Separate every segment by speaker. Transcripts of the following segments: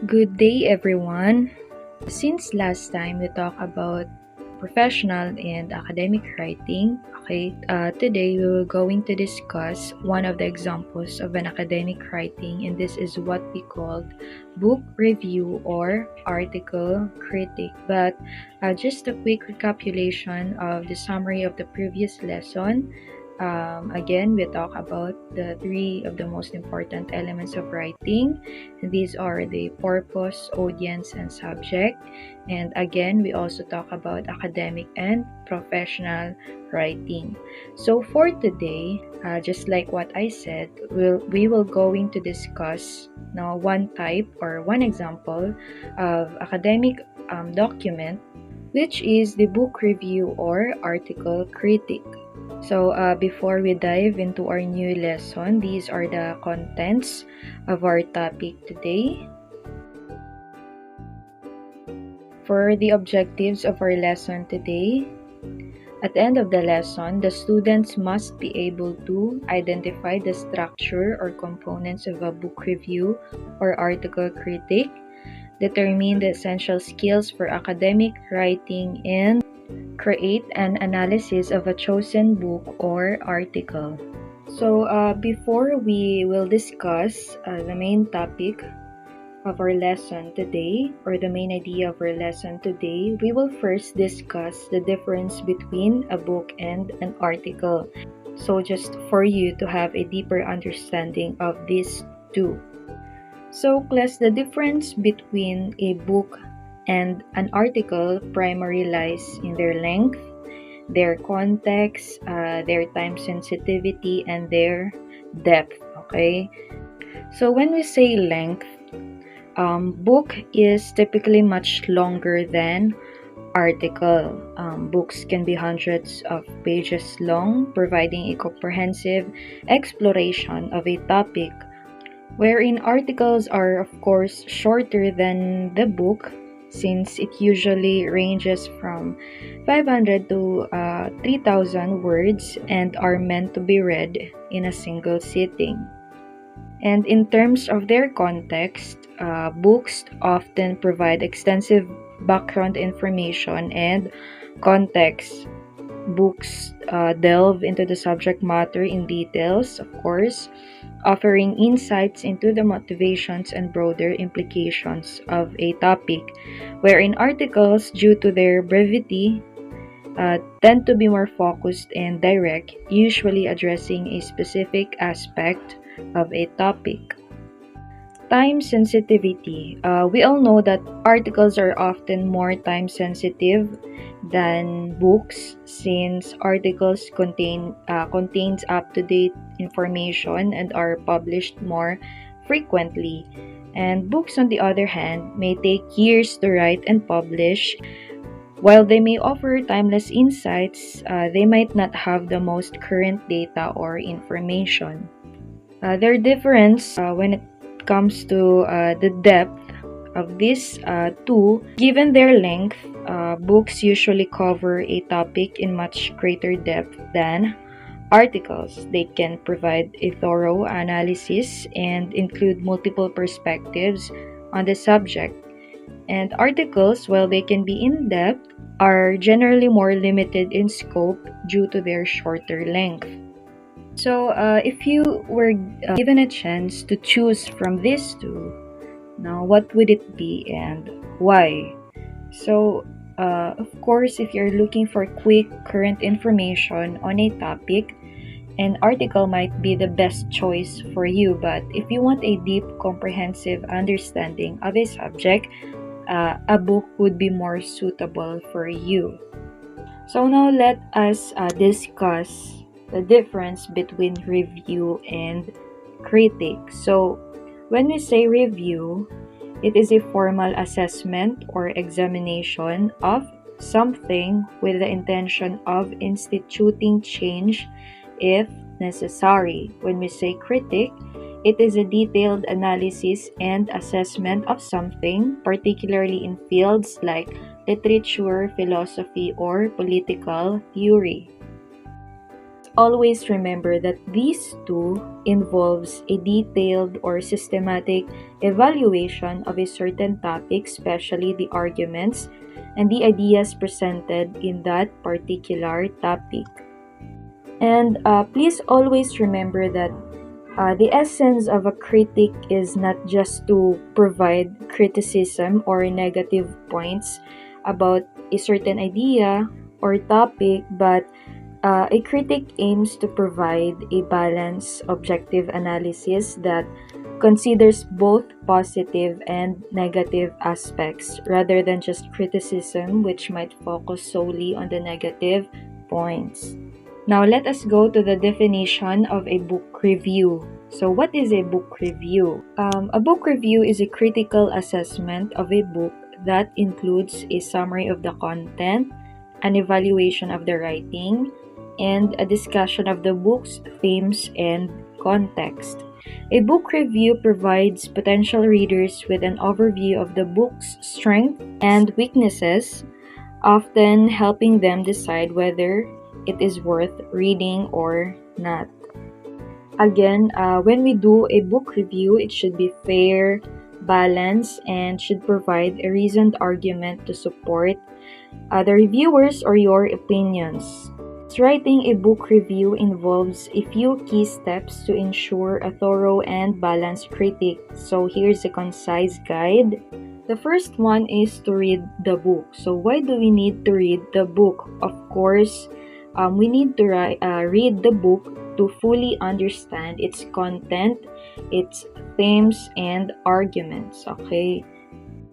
Speaker 1: Good day, everyone. Since last time we talked about professional and academic writing, today we will going to discuss one of the examples of an academic writing, and this is what we called book review or article critic. But just a quick recapitulation of the summary of the previous lesson. Again, we talk about the three of the most important elements of writing. These are the purpose, audience, and subject. And again, we also talk about academic and professional writing. So for today, just like what I said, we will going to discuss now one type or one example of academic document, which is the book review or article critic. So, before we dive into our new lesson, these are the contents of our topic today. For the objectives of our lesson today, at the end of the lesson, the students must be able to identify the structure or components of a book review or article critic, determine the essential skills for academic writing, and create an analysis of a chosen book or article. So, before we will discuss the main topic of our lesson today, or the main idea of our lesson today, we will first discuss the difference between a book and an article. So, just for you to have a deeper understanding of these two. So, class, the difference between a book and an article primarily lies in their length, their context, their time sensitivity, and their depth. Okay? So, when we say length, book is typically much longer than article. Books can be hundreds of pages long, providing a comprehensive exploration of a topic, wherein articles are, of course, shorter than the book, since it usually ranges from 500 to 3,000 words and are meant to be read in a single sitting. And in terms of their context, books often provide extensive background information and context. Books delve into the subject matter in details, of course, offering insights into the motivations and broader implications of a topic, wherein articles, due to their brevity, tend to be more focused and direct, usually addressing a specific aspect of a topic. Time sensitivity. We all know that articles are often more time sensitive than books, since articles contains up-to-date information and are published more frequently. And books, on the other hand, may take years to write and publish. While they may offer timeless insights, they might not have the most current data or information. Their difference when it comes to the depth of these two, given their length, books usually cover a topic in much greater depth than articles. They can provide a thorough analysis and include multiple perspectives on the subject. And articles, while they can be in depth, are generally more limited in scope due to their shorter length. So, if you were given a chance to choose from these two, now what would it be and why? So, of course, if you're looking for quick current information on a topic, an article might be the best choice for you. But if you want a deep, comprehensive understanding of a subject, a book would be more suitable for you. So now let us discuss the difference between review and critic. So when we say review, it is a formal assessment or examination of something with the intention of instituting change if necessary. When we say critic, it is a detailed analysis and assessment of something, particularly in fields like literature, philosophy, or political theory. always remember that these two involves a detailed or systematic evaluation of a certain topic, especially the arguments and the ideas presented in that particular topic. And please always remember that the essence of a critic is not just to provide criticism or negative points about a certain idea or topic, but a critic aims to provide a balanced, objective analysis that considers both positive and negative aspects rather than just criticism, which might focus solely on the negative points. Now, let us go to the definition of a book review. So, what is a book review? A book review is a critical assessment of a book that includes a summary of the content, an evaluation of the writing, and a discussion of the book's themes and context. A book review provides potential readers with an overview of the book's strengths and weaknesses, often helping them decide whether it is worth reading or not. Again, when we do a book review, it should be fair, balanced, and should provide a reasoned argument to support the reviewers or your opinions. Writing a book review involves a few key steps to ensure a thorough and balanced critique. So here's a concise guide. The first one is to read the book. So why do we need to read the book? Of course, we need to read the book to fully understand its content, its themes, and arguments. Okay.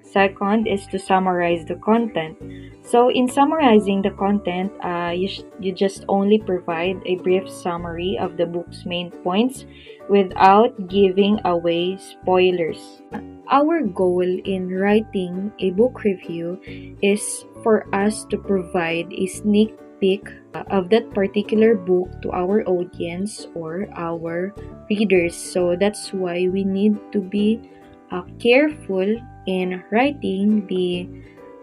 Speaker 1: Second is to summarize the content. So in summarizing the content, you just only provide a brief summary of the book's main points without giving away spoilers. Our goal in writing a book review is for us to provide a sneak peek of that particular book to our audience or our readers. So that's why we need to be careful in writing the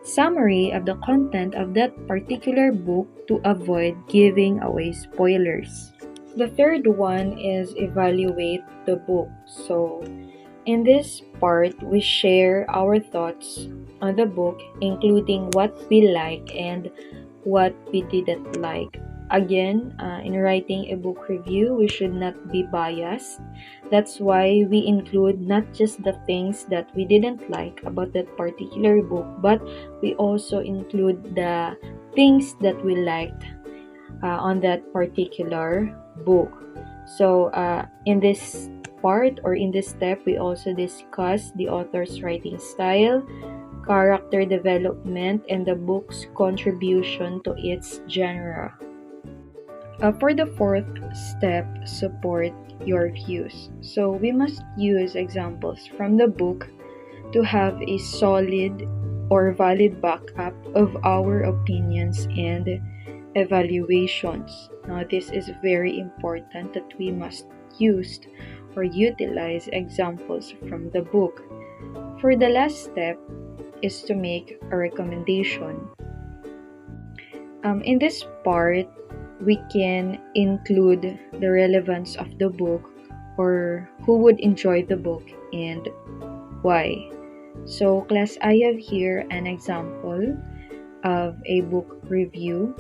Speaker 1: summary of the content of that particular book to avoid giving away spoilers. The third one is evaluate the book. So in this part, we share our thoughts on the book, including what we like and what we didn't like. Again, in writing a book review, we should not be biased. That's why we include not just the things that we didn't like about that particular book, but we also include the things that we liked on that particular book. So, in this part or in this step, we also discuss the author's writing style, character development, and the book's contribution to its genre. For the fourth step, support your views. So we must use examples from the book to have a solid or valid backup of our opinions and evaluations. Now, this is very important that we must use or utilize examples from the book. For the last step is to make a recommendation. In this part, we can include the relevance of the book or who would enjoy the book and why. So, class, I have here an example of a book review.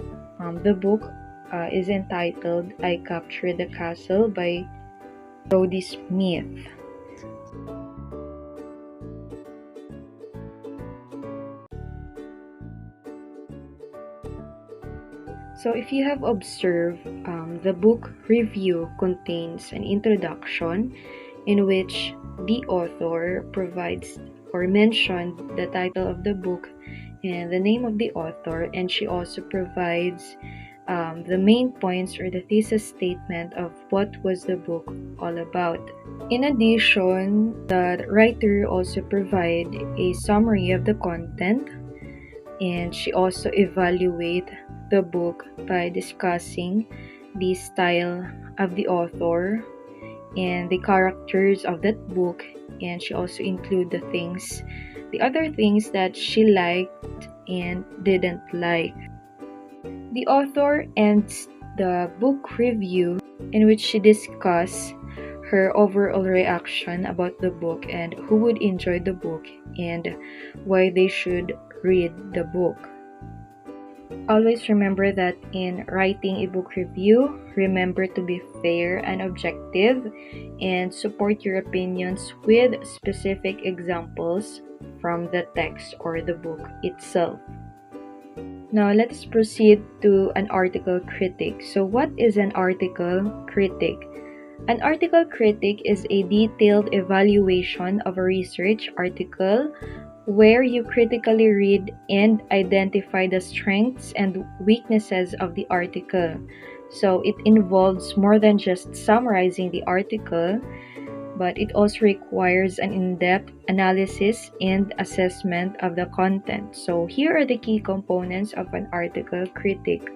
Speaker 1: The book is entitled I Captured the Castle by Jody Smith. So if you have observed, the book review contains an introduction in which the author provides or mentioned the title of the book and the name of the author, and she also provides the main points or the thesis statement of what was the book all about. In addition, the writer also provides a summary of the content, and she also evaluates the book by discussing the style of the author and the characters of that book, and she also include the other things that she liked and didn't like. The author ends the book review in which she discussed her overall reaction about the book and who would enjoy the book and why they should read the book. Always remember that in writing a book review, remember to be fair and objective and support your opinions with specific examples from the text or the book itself. Now, let's proceed to an article critic. So, what is an article critic? An article critic is a detailed evaluation of a research article where you critically read and identify the strengths and weaknesses of the article. So, it involves more than just summarizing the article, but it also requires an in-depth analysis and assessment of the content. So here are the key components of an article critic.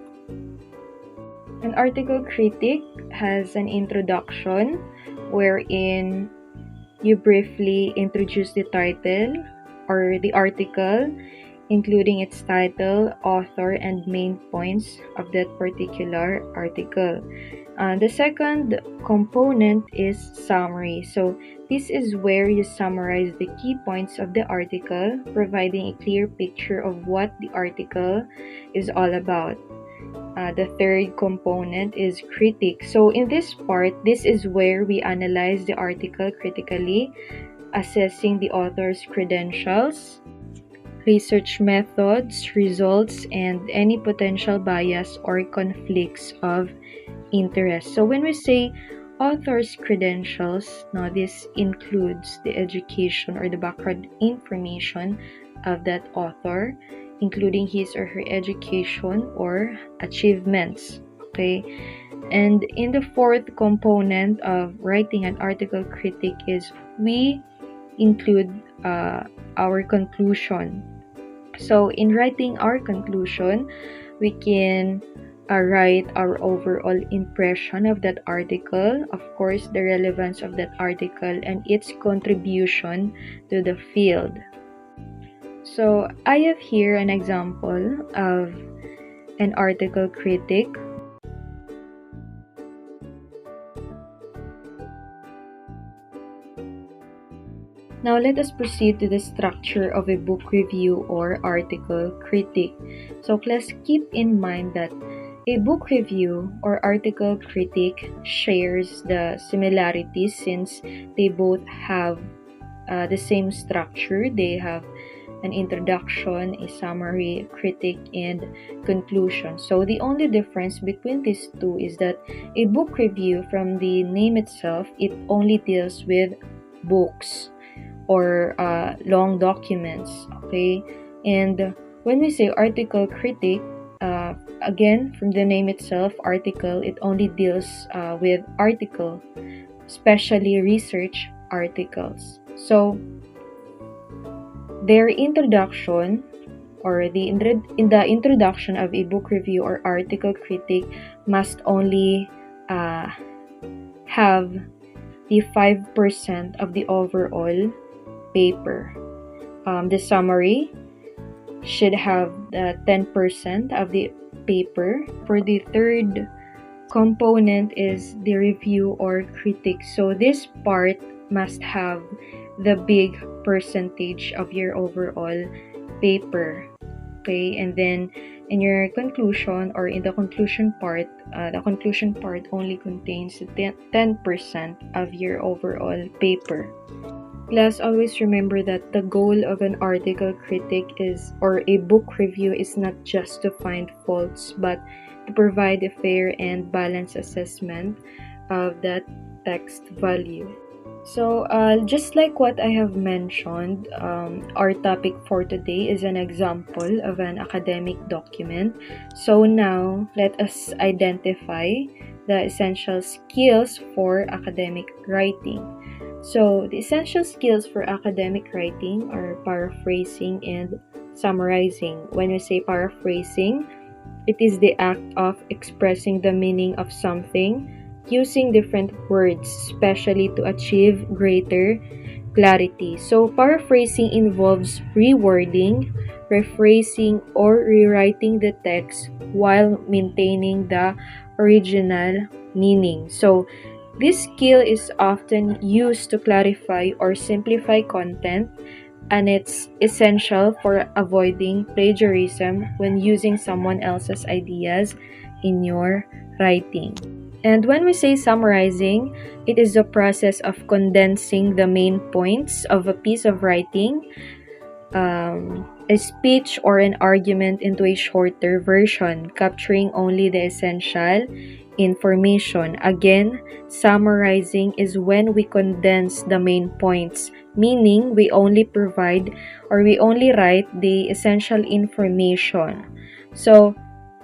Speaker 1: An article critic has an introduction wherein you briefly introduce the title or the article, including its title, author, and main points of that particular article. The second component is summary. So this is where you summarize the key points of the article, providing a clear picture of what the article is all about. The third component is critique. So in this part, this is where we analyze the article critically, assessing the author's credentials, research methods, results, and any potential bias or conflicts of interest. So when we say author's credentials, now this includes the education or the background information of that author, including his or her education or achievements. Okay, and in the fourth component of writing an article critic is we include our conclusion. So in writing our conclusion, we can write our overall impression of that article, of course, the relevance of that article, and its contribution to the field. So I have here an example of an article critic. Now let us proceed to the structure of a book review or article critic. So class, keep in mind that a book review or article critic shares the similarities since they both have the same structure. They have an introduction, a summary, critic, and conclusion. So the only difference between these two is that a book review, from the name itself, it only deals with books or long documents. Okay, and when we say article critic, again, from the name itself, article, it only deals with article, especially research articles. So their introduction or in the introduction of a book review or article critic must only have the 5% of the overall paper. The summary should have the 10% of the paper. For the third component is the review or critique. So this part must have the big percentage of your overall paper. Okay, and then in your conclusion or in the conclusion part only contains 10% of your overall paper. Class, always remember that the goal of an article critic or a book review is not just to find faults, but to provide a fair and balanced assessment of that text value. So, just like what I have mentioned, our topic for today is an example of an academic document. So now, let us identify the essential skills for academic writing. So, the essential skills for academic writing are paraphrasing and summarizing. When we say paraphrasing, it is the act of expressing the meaning of something using different words, especially to achieve greater clarity. So, paraphrasing involves rewording, rephrasing, or rewriting the text while maintaining the original meaning. So, this skill is often used to clarify or simplify content, and it's essential for avoiding plagiarism when using someone else's ideas in your writing. And when we say summarizing, it is the process of condensing the main points of a piece of writing, a speech, or an argument into a shorter version, capturing only the essential information. Again, summarizing is when we condense the main points, meaning we only provide or we only write the essential information. So,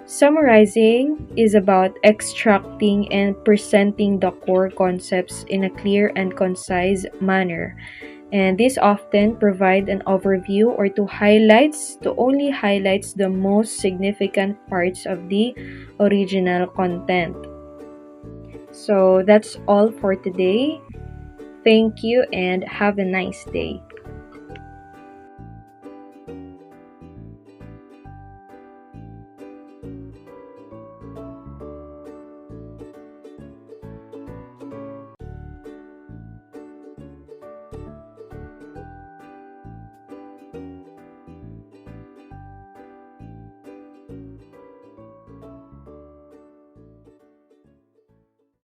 Speaker 1: summarizing is about extracting and presenting the core concepts in a clear and concise manner. And this often provide an overview or to only highlights the most significant parts of the original content. So that's all for today. Thank you and have a nice day.